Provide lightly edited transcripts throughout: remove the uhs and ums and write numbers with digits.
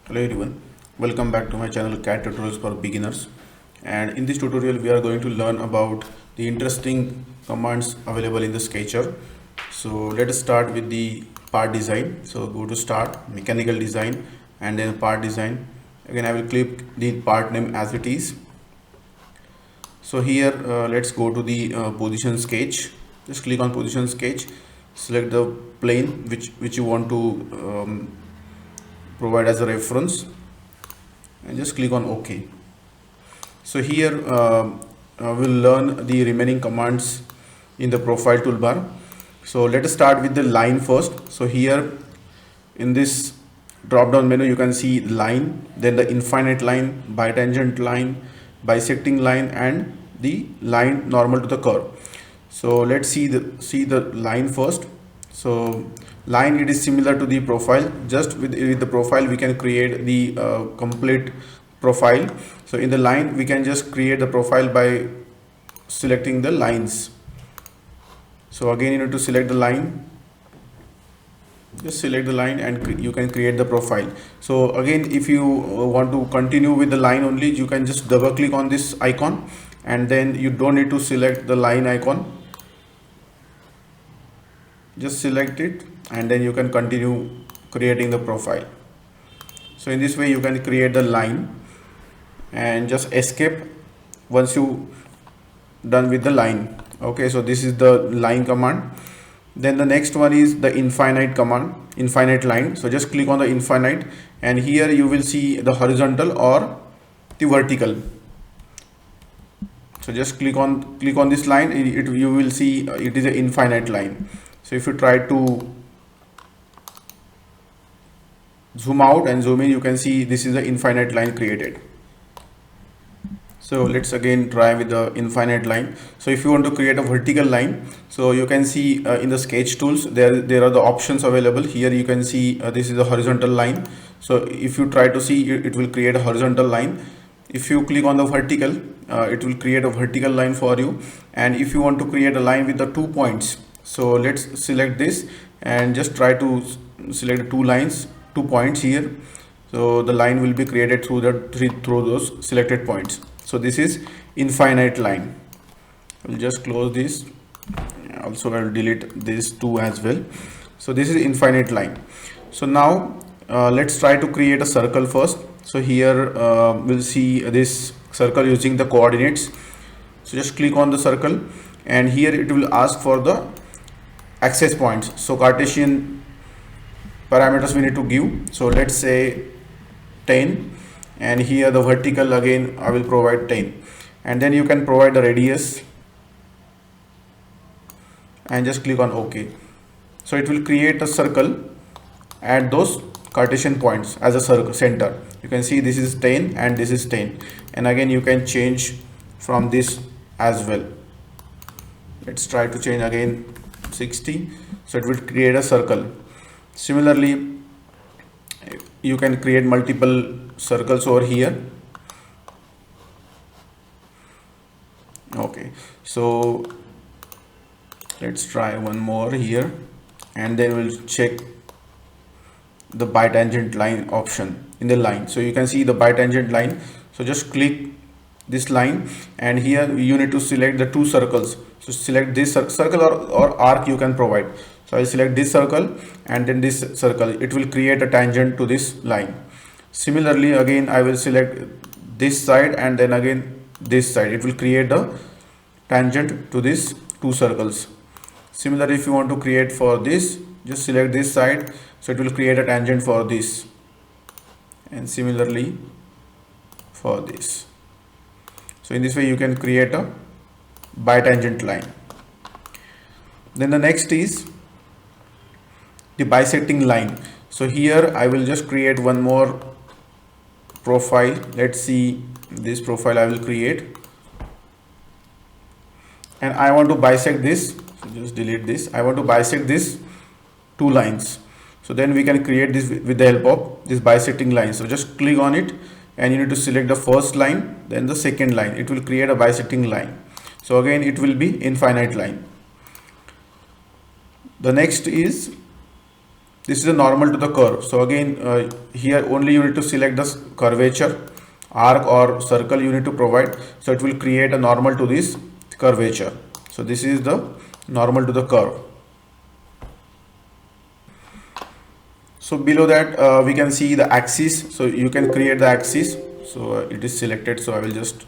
Hello everyone, welcome back to my channel CAD Tools for beginners. And in this tutorial we are going to learn about the interesting commands available in the sketcher. So let us start with the part design. So go to start, mechanical design, and then part design. Again I will click the part name as it is. So here let's go to the position sketch. Just click on position sketch, select the plane which you want to provide as a reference, and just click on OK. So here we'll learn the remaining commands in the profile toolbar. So let us start with the line first. So here in this drop down menu you can see line, then the infinite line, bitangent line, bisecting line, and the line normal to the curve. So let's see the line first. So line, it is similar to the profile. Just with the profile we can create the complete profile. So in the line we can just create the profile by selecting the lines. So again you need to select the line, just select the line and you can create the profile. So again if you want to continue with the line only, you can just double click on this icon, and then you don't need to select the line icon, just select it and then you can continue creating the profile. So in this way you can create the line and just escape once you done with the line. Okay, so this is the line command. Then the next one is the infinite command, infinite line. So just click on the infinite, and here you will see the horizontal or the vertical. So just click on this line, you will see it is an infinite line. So if you try to zoom out and zoom in, you can see this is an infinite line created. So let's again try with the infinite line. So if you want to create a vertical line, so you can see in the sketch tools there are the options available. Here you can see this is a horizontal line. So if you try to see, it will create a horizontal line. If you click on the vertical, it will create a vertical line for you. And if you want to create a line with the 2 points, so let's select this and just try to select 2 points here. So the line will be created through those selected points. So this is infinite line. I'll just close this. Also I'll delete this 2 as well. So this is infinite line. So now let's try to create a circle first. So here we'll see this circle using the coordinates. So just click on the circle, and here it will ask for the access points. So Cartesian parameters we need to give. So let's say 10, and here the vertical again I will provide 10, and then you can provide the radius and just click on OK. So it will create a circle at those Cartesian points as a circle center. You can see this is 10 and this is 10, and again you can change from this as well. Let's try to change again 60. So it will create a circle. Similarly you can create multiple circles over here. Okay, so let's try one more here, and then we'll check the bitangent line option in the line. So you can see the bitangent line. So just click this line, and here you need to select the 2 circles. So select this circle or arc you can provide. So I select this circle and then this circle. It will create a tangent to this line. Similarly again I will select this side and then again this side. It will create a tangent to these 2 circles. Similarly if you want to create for this, just select this side. So it will create a tangent for this, and similarly for this. So in this way you can create a bitangent line. Then the next is the bisecting line. So here I will just create one more profile. Let's see this profile I will create, and I want to bisect this. So just delete this. I want to bisect this 2 lines. So then we can create this with the help of this bisecting line. So just click on it, and you need to select the first line, then the second line. It will create a bisecting line. So again it will be infinite line. The next is this is a normal to the curve. So again, here only you need to select the curvature, arc or circle you need to provide, so it will create a normal to this curvature. So this is the normal to the curve. So below that we can see the axis, so you can create the axis. So it is selected, so I will just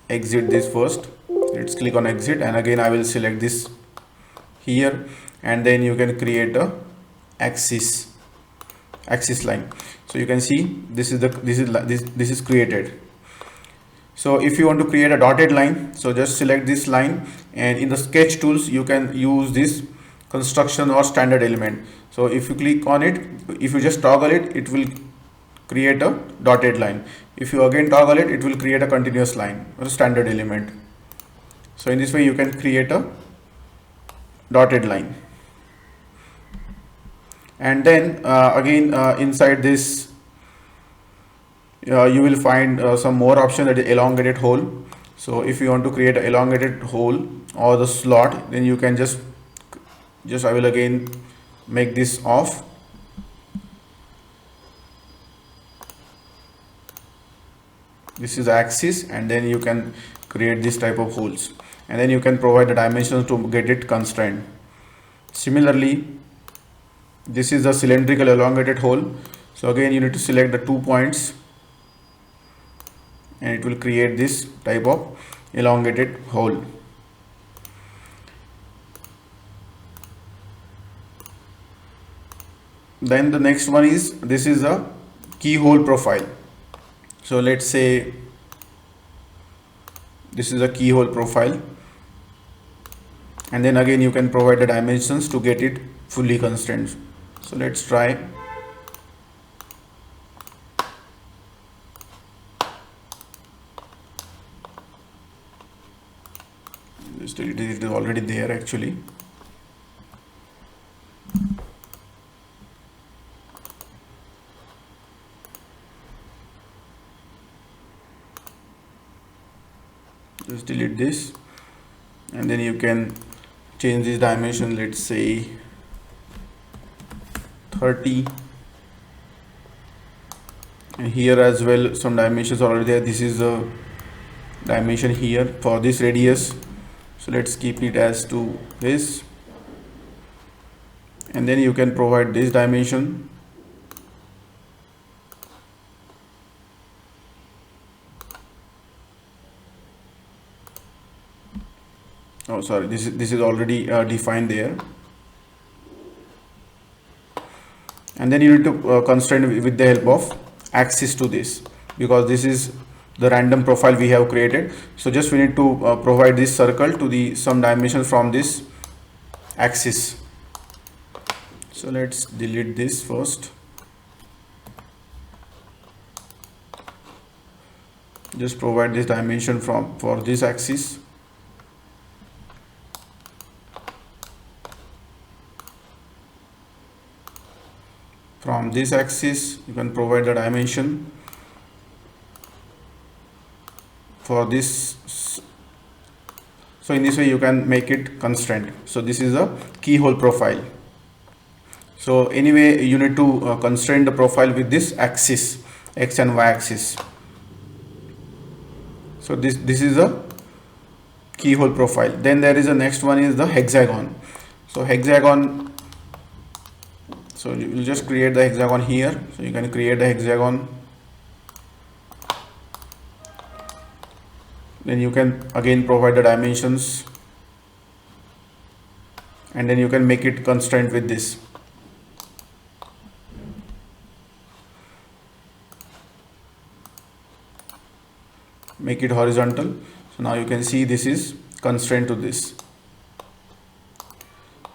exit this first. Let's click on exit, and again I will select this here, and then you can create a axis line. So you can see this is created. So if you want to create a dotted line, so just select this line, and in the sketch tools you can use this construction or standard element. So if you click on it, if you just toggle it, it will create a dotted line. If you again toggle it, it will create a continuous line or a standard element. So in this way you can create a dotted line. And then again inside this you will find some more option, that is elongated hole. So if you want to create an elongated hole or the slot, then you can just I will again make this off. This is the axis, and then you can create this type of holes, and then you can provide the dimensions to get it constrained. Similarly, this is a cylindrical elongated hole. So again you need to select the 2 points, and it will create this type of elongated hole. Then the next one is, this is a keyhole profile. So let's say this is a keyhole profile, and then again you can provide the dimensions to get it fully constrained. So let's try. It is already there actually. Just delete this, and then you can change this dimension, let's say 30, and here as well some dimensions are already there. This is the dimension here for this radius, so let's keep it as to this, and then you can provide this dimension. Oh sorry, this is already defined there. And then you need to constrain with the help of axis to this, because this is the random profile we have created. So just we need to provide this circle to the some dimensions from this axis. So let's delete this first. Just provide this dimension for this axis. From this axis you can provide the dimension for this. So in this way you can make it constrained. So this is a keyhole profile. So anyway you need to constrain the profile with this axis, x and y axis. So this is a keyhole profile. Then there is a next one is the hexagon. So hexagon, so you will just create the hexagon here. So you can create the hexagon, then you can again provide the dimensions, and then you can make it constrained with this. Make it horizontal. So now you can see this is constrained to this.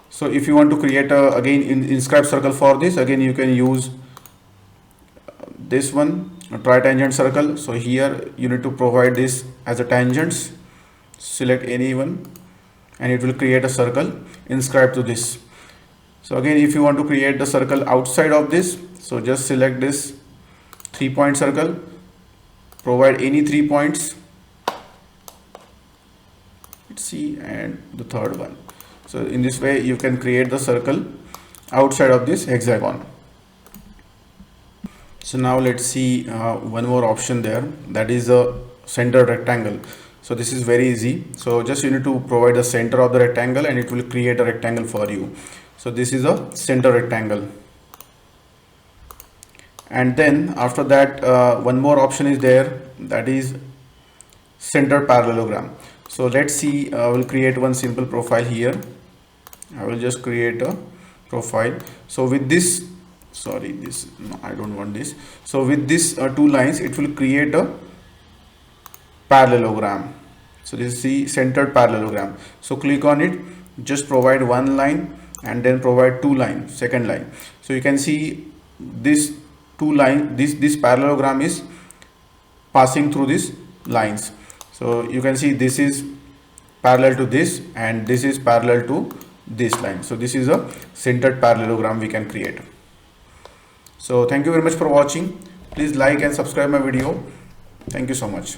So if you want to create a again inscribe circle for this, again you can use this one, a tritangent circle. So here you need to provide this as a tangents. Select any one, and it will create a circle inscribed to this. So again if you want to create the circle outside of this, so just select this 3-point circle, provide any 3 points, let's see, and the third one. So in this way you can create the circle outside of this hexagon. So now let's see one more option there, that is a center rectangle. So this is very easy. So just you need to provide the center of the rectangle and it will create a rectangle for you. So this is a center rectangle. And then after that one more option is there, that is center parallelogram. So let's see, I will create one simple profile here. I will just create a profile. So with this, sorry, this, no, I don't want this. So with this two lines, it will create a parallelogram. So this is the centered parallelogram. So click on it, just provide one line and then provide two lines, second line. So you can see this two line, this parallelogram is passing through these lines. So you can see this is parallel to this and this is parallel to this line. So this is a centered parallelogram we can create. So thank you very much for watching. Please like and subscribe my video. Thank you so much.